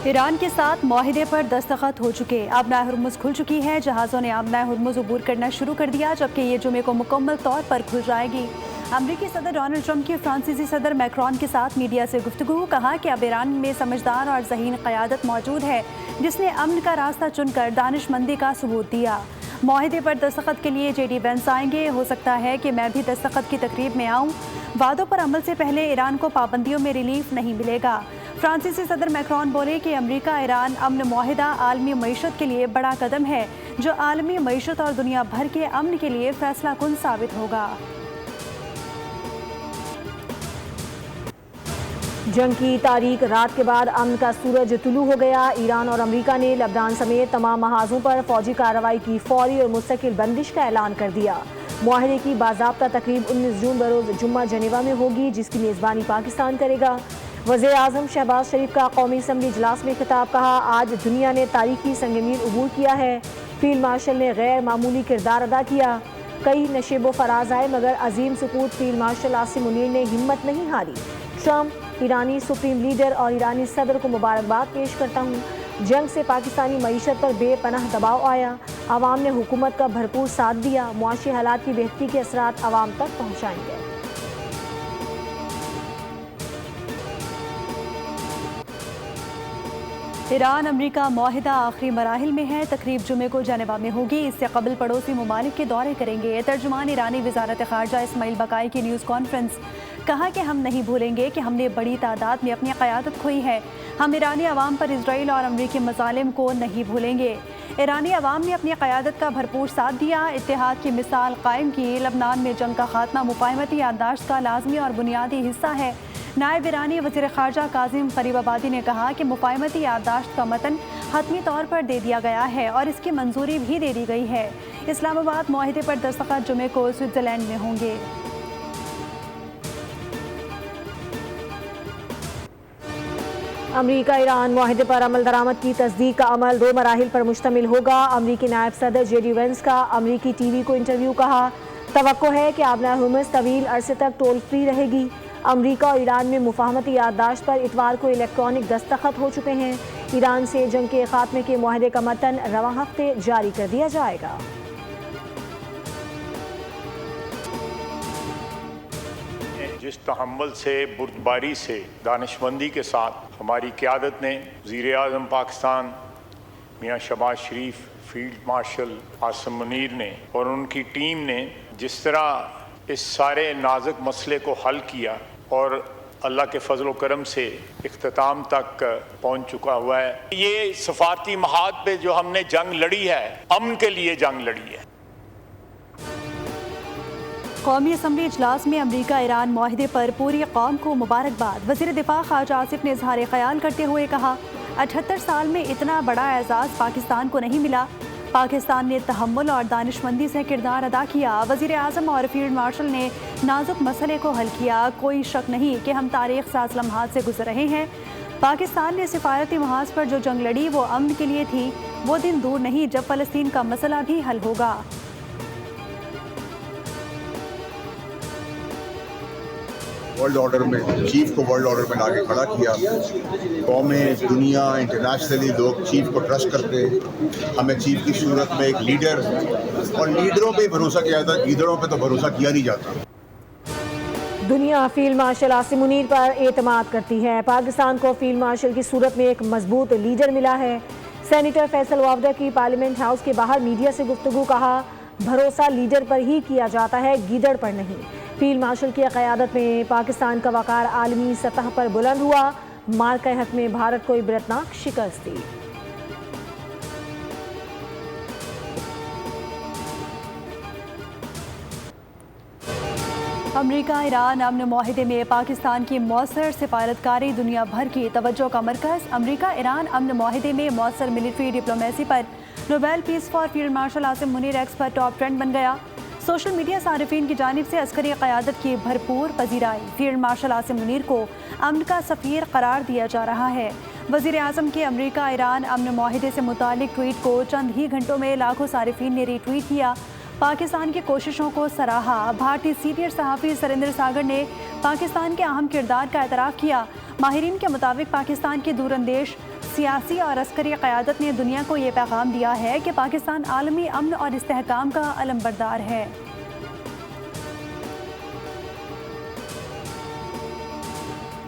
ایران کے ساتھ معاہدے پر دستخط ہو چکے، آبنائے ہرمز کھل چکی ہے۔ جہازوں نے آبنائے ہرمز عبور کرنا شروع کر دیا، جبکہ یہ جمعے کو مکمل طور پر کھل جائے گی۔ امریکی صدر ڈونلڈ ٹرمپ کی فرانسیسی صدر میکرون کے ساتھ میڈیا سے گفتگو، کہا کہ اب ایران میں سمجھدار اور ذہین قیادت موجود ہے جس نے امن کا راستہ چن کر دانش مندی کا ثبوت دیا۔ معاہدے پر دستخط کے لیے جے ڈی وینس آئیں گے، ہو سکتا ہے کہ میں بھی دستخط کی تقریب میں آؤں۔ وعدوں پر عمل سے پہلے ایران کو پابندیوں میں ریلیف نہیں ملے گا۔ فرانسیسی صدر میکرون بولے کہ امریکہ ایران امن معاہدہ عالمی معیشت کے لیے بڑا قدم ہے جو عالمی معیشت اور دنیا بھر کے امن کے لیے فیصلہ کن ثابت ہوگا۔ جنگ کی تاریک رات کے بعد امن کا سورج طلوع ہو گیا۔ ایران اور امریکہ نے لبنان سمیت تمام محاذوں پر فوجی کارروائی کی فوری اور مستقل بندش کا اعلان کر دیا۔ معاہدے کی باضابطہ تقریب 19 جون بروز جمعہ جنیوا میں ہوگی، جس کی میزبانی پاکستان کرے گا۔ وزیر اعظم شہباز شریف کا قومی اسمبلی اجلاس میں خطاب، کہا آج دنیا نے تاریخی سنگ میل عبور کیا ہے۔ فیلڈ مارشل نے غیر معمولی کردار ادا کیا۔ کئی نشیب و فراز آئے مگر عظیم سپوت فیلڈ مارشل عاصم منیر نے ہمت نہیں ہاری۔ ٹرمپ، ایرانی سپریم لیڈر اور ایرانی صدر کو مبارکباد پیش کرتا ہوں۔ جنگ سے پاکستانی معیشت پر بے پناہ دباؤ آیا، عوام نے حکومت کا بھرپور ساتھ دیا، معاشی حالات کی بہتری کے اثرات عوام تک پہنچائیں گے۔ ایران امریکہ معاہدہ آخری مراحل میں ہے، تقریب جمعے کو جنیوا میں ہوگی۔ اس سے قبل پڑوسی ممالک کے دورے کریں گے۔ ترجمان ایرانی وزارت خارجہ اسماعیل بقائی کی نیوز کانفرنس، کہا کہ ہم نہیں بھولیں گے کہ ہم نے بڑی تعداد میں اپنی قیادت کھوئی ہے۔ ہم ایرانی عوام پر اسرائیل اور امریکی مظالم کو نہیں بھولیں گے۔ ایرانی عوام نے اپنی قیادت کا بھرپور ساتھ دیا، اتحاد کی مثال قائم کی۔ لبنان میں جنگ کا خاتمہ مفاہمتی یادداشت کا لازمی اور بنیادی حصہ ہے۔ نائب ایرانی وزیر خارجہ کاظم غریب آبادی نے کہا کہ مفاہمتی یادداشت کا متن حتمی طور پر دے دیا گیا ہے اور اس کی منظوری بھی دے دی گئی ہے۔ اسلام آباد معاہدے پر دستخط جمعے کو سوئٹزرلینڈ میں ہوں گے۔ امریکہ ایران معاہدے پر عمل درآمد کی تصدیق کا عمل 2 مراحل پر مشتمل ہوگا۔ امریکی نائب صدر جے ڈی وینس کا امریکی ٹی وی کو انٹرویو، کہا توقع ہے کہ آبنائے ہرمز طویل عرصے تک ٹول فری رہے گی۔ امریکہ اور ایران میں مفاہمتی یادداشت پر اتوار کو الیکٹرانک دستخط ہو چکے ہیں۔ ایران سے جنگ کے خاتمے کے معاہدے کا متن رواں ہفتے جاری کر دیا جائے گا۔ جس تحمل سے، بردباری سے، دانشمندی کے ساتھ ہماری قیادت نے، وزیر اعظم پاکستان میاں شہباز شریف، فیلڈ مارشل عاصم منیر نے اور ان کی ٹیم نے جس طرح اس سارے نازک مسئلے کو حل کیا اور اللہ کے فضل و کرم سے اختتام تک پہنچ چکا ہوا ہے۔ یہ سفارتی محاذ پہ جو ہم نے جنگ لڑی ہے، امن کے لیے جنگ لڑی ہے۔ قومی اسمبلی اجلاس میں امریکہ ایران معاہدے پر پوری قوم کو مبارکباد۔ وزیر دفاع خارجہ آصف نے اظہار خیال کرتے ہوئے کہا 78 سال میں اتنا بڑا اعزاز پاکستان کو نہیں ملا۔ پاکستان نے تحمل اور دانشمندی سے کردار ادا کیا۔ وزیر اعظم اور فیلڈ مارشل نے نازک مسئلے کو حل کیا۔ کوئی شک نہیں کہ ہم تاریخ ساز لمحات سے گزر رہے ہیں۔ پاکستان نے سفارتی محاذ پر جو جنگ لڑی وہ امن کے لیے تھی۔ وہ دن دور نہیں جب فلسطین کا مسئلہ بھی حل ہوگا۔ ورلڈ آرڈر میں چیف کو ورلڈ آرڈر میں لا کے کھڑا کیا۔ قومیں، دنیا، انٹرنیشنلی لوگ چیف کو ٹرسٹ کرتے، ہمیں چیف کی صورت میں ایک لیڈر، اور لیڈروں پہ بھروسہ کیا جاتا ہے، لیڈروں پہ تو بھروسہ کیا نہیں جاتا۔ دنیا فیلڈ مارشل عاصم منیر پر اعتماد کرتی ہے۔ پاکستان کو فیلڈ مارشل کی صورت میں ایک مضبوط لیڈر ملا ہے۔ سینیٹر فیصل وافدہ کی پارلیمنٹ ہاؤس کے باہر میڈیا سے گفتگو، کہا بھروسہ لیڈر پر ہی کیا جاتا ہے، گیدڑ پر نہیں۔ فیلڈ مارشل کی قیادت میں پاکستان کا وقار عالمی سطح پر بلند ہوا۔ مارکہ حق میں بھارت کو عبرتناک شکست دی۔ امریکہ ایران امن معاہدے میں پاکستان کی مؤثر سفارتکاری دنیا بھر کی توجہ کا مرکز۔ امریکہ ایران امن معاہدے میں مؤثر ملٹری ڈپلومیسی پر Nobel peace for field marshal Asim Munir X پر ٹاپ ٹرینڈ بن گیا۔ سوشل میڈیا صارفین کی جانب سے عسکری قیادت کی بھرپور پذیرائی۔ فیلڈ مارشل عاصم منیر کو امن کا سفیر قرار دیا جا رہا ہے۔ وزیر اعظم کے امریکہ ایران امن معاہدے سے متعلق ٹویٹ کو چند ہی گھنٹوں میں لاکھوں صارفین نے ری ٹویٹ کیا۔ پاکستان کی کوششوں کو سراہا۔ بھارتی سینئر صحافی سریندر ساگر نے پاکستان کے اہم کردار کا اعتراف کیا۔ ماہرین کے مطابق پاکستان کی دور اندیش سیاسی اور عسکری قیادت نے دنیا کو یہ پیغام دیا ہے کہ پاکستان عالمی امن اور استحکام کا علمبردار ہے۔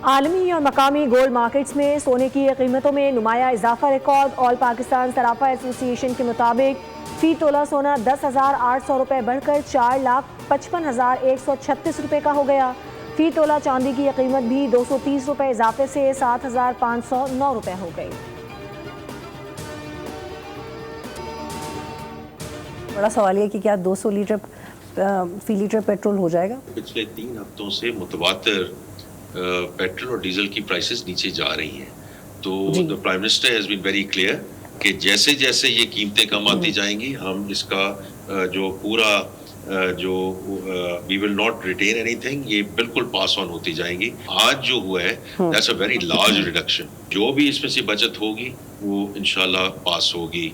عالمی اور مقامی گولڈ مارکیٹس میں سونے کی قیمتوں میں نمایاں اضافہ ریکارڈ۔ آل پاکستان صرافہ ایسوسی ایشن کے مطابق فی تولہ سونا 10,800 روپے بڑھ کر 4,55,136 روپے کا ہو گیا۔ فی تولہ چاندی کی قیمت بھی 230 روپے اضافے سے 7,509 روپے ہو گئی۔ بڑا سوال یہ کہ کیا 200 لیٹر فی لیٹر پیٹرول ہو جائے گا؟ پچھلے 3 ہفتوں سے متواتر پیٹرول اور ڈیزل کی پرائسز نیچے جا رہی ہیں، تو prime minister has been very clear کہ جیسے جیسے یہ قیمتیں کم آتی جائیں گی ہم اس کا جو پورا جو وی ول ناٹ ریٹین اینی تھنگ، یہ بالکل پاس آن ہوتی جائیں گی۔ آج جو ہوا ہے that's a very large reduction, جو بھی اس میں سے بچت ہوگی وہ انشاءاللہ پاس ہوگی۔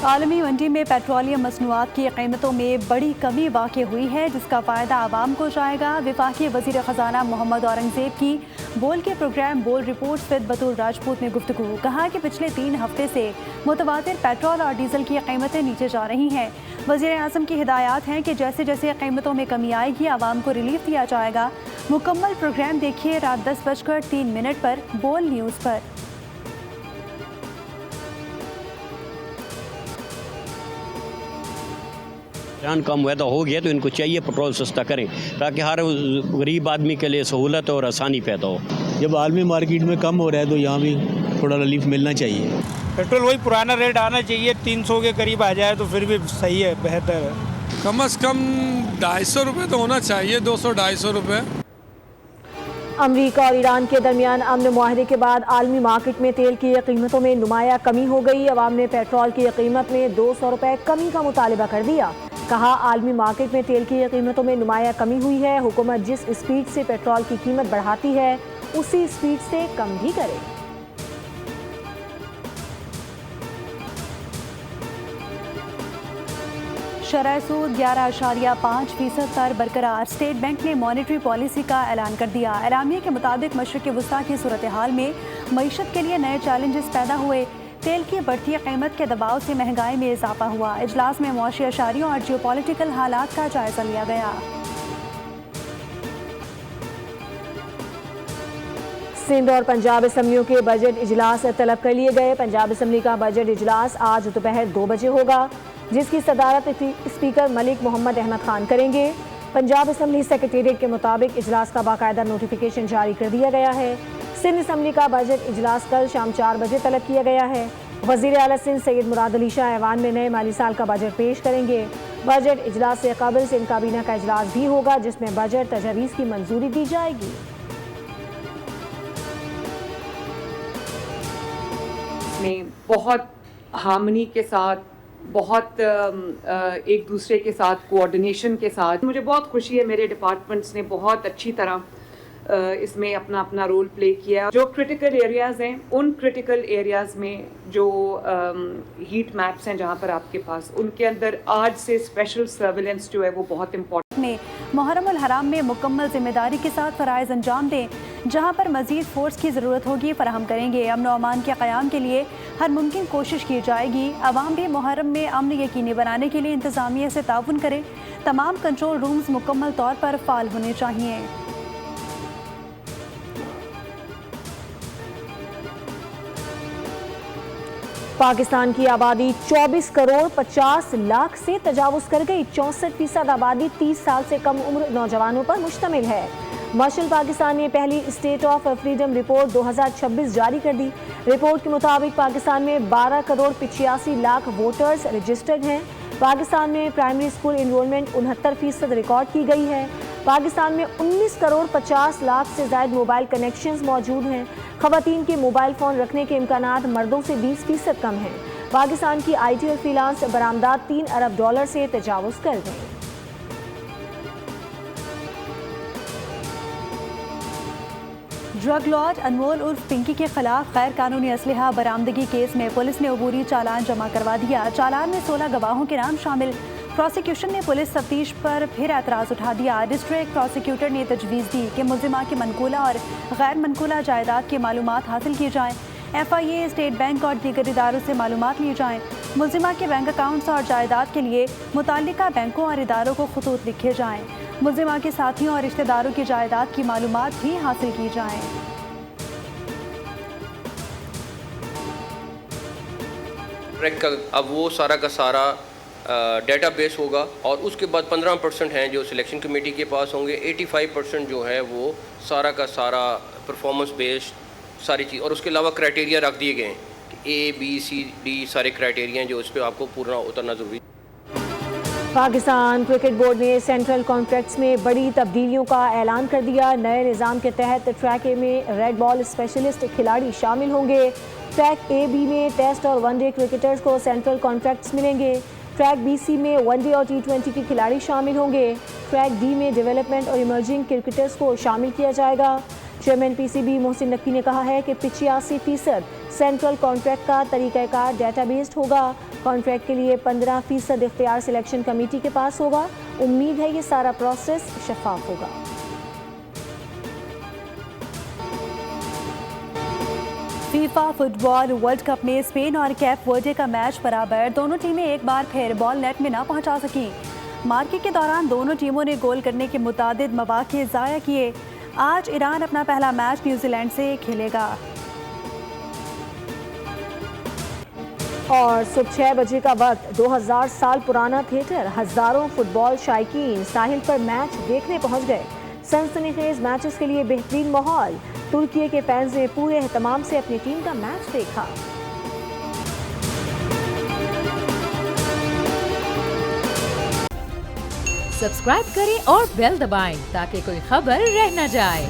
عالمی منڈی میں پیٹرولیم مصنوعات کی قیمتوں میں بڑی کمی واقع ہوئی ہے، جس کا فائدہ عوام کو جائے گا۔ وفاقی وزیر خزانہ محمد اورنگزیب کی بول کے پروگرام بول رپورٹس وتھ بطول راجپوت میں گفتگو، کہا کہ پچھلے 3 ہفتے سے متواتر پیٹرول اور ڈیزل کی قیمتیں نیچے جا رہی ہیں۔ وزیر اعظم کی ہدایات ہیں کہ جیسے جیسے قیمتوں میں کمی آئے گی عوام کو ریلیف دیا جائے گا۔ مکمل پروگرام دیکھیے رات 10:03 پر بول نیوز پر۔ ایران کا معاہدہ ہو گیا تو ان کو چاہیے پیٹرول سستا کریں تاکہ ہر غریب آدمی کے لیے سہولت اور آسانی پیدا ہو۔ جب عالمی مارکیٹ میں کم ہو رہا ہے تو یہاں بھی تھوڑا ریلیف ملنا چاہیے۔ پیٹرول وہی پرانا ریٹ آنا چاہیے، 300 کے قریب آ جائے تو پھر بھی صحیح ہے، بہتر ہے۔ کم از کم 250 روپے تو ہونا چاہیے، 200-250 روپے۔ امریکہ اور ایران کے درمیان امن معاہدے کے بعد عالمی مارکیٹ میں تیل کی قیمتوں میں نمایاں کمی ہو گئی۔ عوام نے پیٹرول کی قیمت میں 200 روپے کمی کا مطالبہ کر دیا۔ کہا عالمی مارکیٹ میں تیل کی قیمتوں میں نمایاں کمی ہوئی ہے، حکومت جس اسپیڈ سے پیٹرول کی قیمت بڑھاتی ہے اسی اسپیڈ سے کم بھی کرے۔ شرح سود 11.5% پر برقرار۔ اسٹیٹ بینک نے مانیٹری پالیسی کا اعلان کر دیا۔ اعلامیے کے مطابق مشرق وسطیٰ کی صورتحال میں معیشت کے لیے نئے چیلنجز پیدا ہوئے۔ تیل کی بڑھتی قیمت کے دباؤ سے مہنگائی میں اضافہ ہوا۔ اجلاس میں معاشی اشاریوں اور جیو پولیٹیکل حالات کا جائزہ لیا گیا۔ سندھ اور پنجاب اسمبلیوں کے بجٹ اجلاس طلب کر لیے گئے۔ پنجاب اسمبلی کا بجٹ اجلاس آج دوپہر 2 بجے ہوگا، جس کی صدارت اسپیکر ملک محمد احمد خان کریں گے۔ پنجاب اسمبلی سیکریٹریٹ کے مطابق اجلاس کا باقاعدہ نوٹیفیکیشن جاری کر دیا گیا ہے۔ سندھ اسمبلی کا بجٹ اجلاس کل شام 4 بجے طلب کیا گیا ہے۔ وزیر اعلیٰ سندھ سید مراد علی شاہ ایوان میں نئے مالی سال کا بجٹ پیش کریں گے۔ بجٹ اجلاس سے قبل سندھ کابینہ کا اجلاس بھی ہوگا، جس میں بجٹ تجاویز کی منظوری دی جائے گی۔ میں بہت ہارمنی کے ساتھ، بہت ایک دوسرے کے ساتھ کوآرڈینیشن کے ساتھ مجھے بہت خوشی ہے، میرے ڈپارٹمنٹس نے بہت اچھی طرح اس میں اپنا رول پلے کیا۔ جو کرٹیکل ایریاز ہیں ان کرٹیکل ایریاز میں جو ہیٹ میپس ہیں جہاں پر آپ کے پاس، ان کے اندر آج سے اسپیشل سرویلنس جو ہے وہ بہت امپورٹنٹ میں محرم الحرام میں مکمل ذمہ داری کے ساتھ فرائض انجام دیں۔ جہاں پر مزید فورس کی ضرورت ہوگی فراہم کریں گے۔ امن و امان کے قیام کے لیے ہر ممکن کوشش کی جائے گی۔ عوام بھی محرم میں امن یقینی بنانے کے لیے انتظامیہ سے تعاون کرے۔ تمام کنٹرول رومز مکمل طور پر فعال ہونے چاہیے۔ پاکستان کی آبادی 24 کروڑ 50 لاکھ سے تجاوز کر گئی۔ 64% آبادی 30 سال سے کم عمر نوجوانوں پر مشتمل ہے۔ مارشل پاکستان نے پہلی اسٹیٹ آف فریڈم رپورٹ 2026 جاری کر دی۔ رپورٹ کے مطابق پاکستان میں 12 کروڑ 85 لاکھ ووٹرز رجسٹرڈ ہیں۔ پاکستان میں پرائمری اسکول انرولمنٹ 69% ریکارڈ کی گئی ہے۔ پاکستان میں 19 کروڑ 50 لاکھ سے زائد موبائل کنیکشنز موجود ہیں۔ خواتین کے موبائل فون رکھنے کے امکانات مردوں سے 20% کم ہیں۔ پاکستان کی آئی ٹی اور فریلانس برآمدات $3 ارب سے تجاوز کر گئیں۔ ڈرگ لارڈ انمول عرف پنکی کے خلاف غیر قانونی اسلحہ برآمدگی کیس میں پولیس نے عبوری چالان جمع کروا دیا۔ چالان میں 16 گواہوں کے نام شامل۔ پروسیکیوشن نے پولیس تفتیش پر پھر اعتراض اٹھا دیا۔ ڈسٹرکٹ پروسیکیوٹر نے تجویز دی کہ ملزمہ کی منقولہ اور غیر منقولہ جائیداد کی معلومات حاصل کی جائیں۔ FIA، اسٹیٹ بینک اور دیگر اداروں سے معلومات لی جائیں۔ ملزمہ کے بینک اکاؤنٹس اور جائیداد کے لیے متعلقہ بینکوں اور اداروں کو خطوط لکھے جائیں۔ ملزمہ کے ساتھیوں اور رشتہ داروں کی جائیداد کی معلومات بھی حاصل کی جائیں۔ ٹریک کا اب وہ سارا کا سارا ڈیٹا بیس ہوگا اور اس کے بعد 15% ہیں جو سلیکشن کمیٹی کے پاس ہوں گے، 85% جو ہے وہ سارا کا سارا پرفارمنس بیسڈ ساری چیز، اور اس کے علاوہ کرائٹیریا رکھ دیے گئے ہیں کہ A B C D سارے کرائٹیریا ہیں جو اس پہ آپ کو پورا اترنا ضروری ہے۔ پاکستان کرکٹ بورڈ نے سینٹرل کانٹریکٹس میں بڑی تبدیلیوں کا اعلان کر دیا۔ نئے نظام کے تحت ٹریک اے میں ریڈ بال اسپیشلسٹ کھلاڑی شامل ہوں گے۔ ٹریک اے بی میں ٹیسٹ اور ون ڈے کرکٹرز کو سینٹرل کانٹریکٹس ملیں گے۔ ٹریک بی سی میں ون ڈے اور T20 کے کھلاڑی شامل ہوں گے۔ ٹریک ڈی میں ڈیولپمنٹ اور ایمرجنگ کرکٹرز کو شامل کیا جائے گا۔ چیئرمین PCB محسن نقوی نے کہا ہے کہ 85% سینٹرل کانٹریکٹ کا طریقہ کار ڈیٹا بیسڈ ہوگا۔ کانٹریکٹ کے لیے 15% اختیار سلیکشن کمیٹی کے پاس ہوگا۔ امید ہے یہ سارا پروسیس شفاف ہوگا۔ فیفا فٹ بال ورلڈ کپ میں اسپین اور کیپ ورڈے کا میچ برابر، دونوں ٹیمیں ایک بار پھر بال نیٹ میں نہ پہنچا سکیں۔ مارکی کے دوران دونوں ٹیموں نے گول کرنے کے متعدد مواقع ضائع کیے۔ آج ایران اپنا پہلا میچ نیوزی لینڈ سے کھیلے گا۔ اور صبح 6 بجے کا وقت 2000 سال پرانا تھیٹر، ہزاروں فٹ بال شائقین ساحل پر میچ دیکھنے پہنچ گئے۔ سنسنی خیز میچز کے لیے بہترین ماحول، ترکی کے فینز نے پورے اہتمام سے اپنی ٹیم کا میچ دیکھا۔ سبسکرائب کریں اور بیل دبائیں تاکہ کوئی خبر رہ نہ جائے۔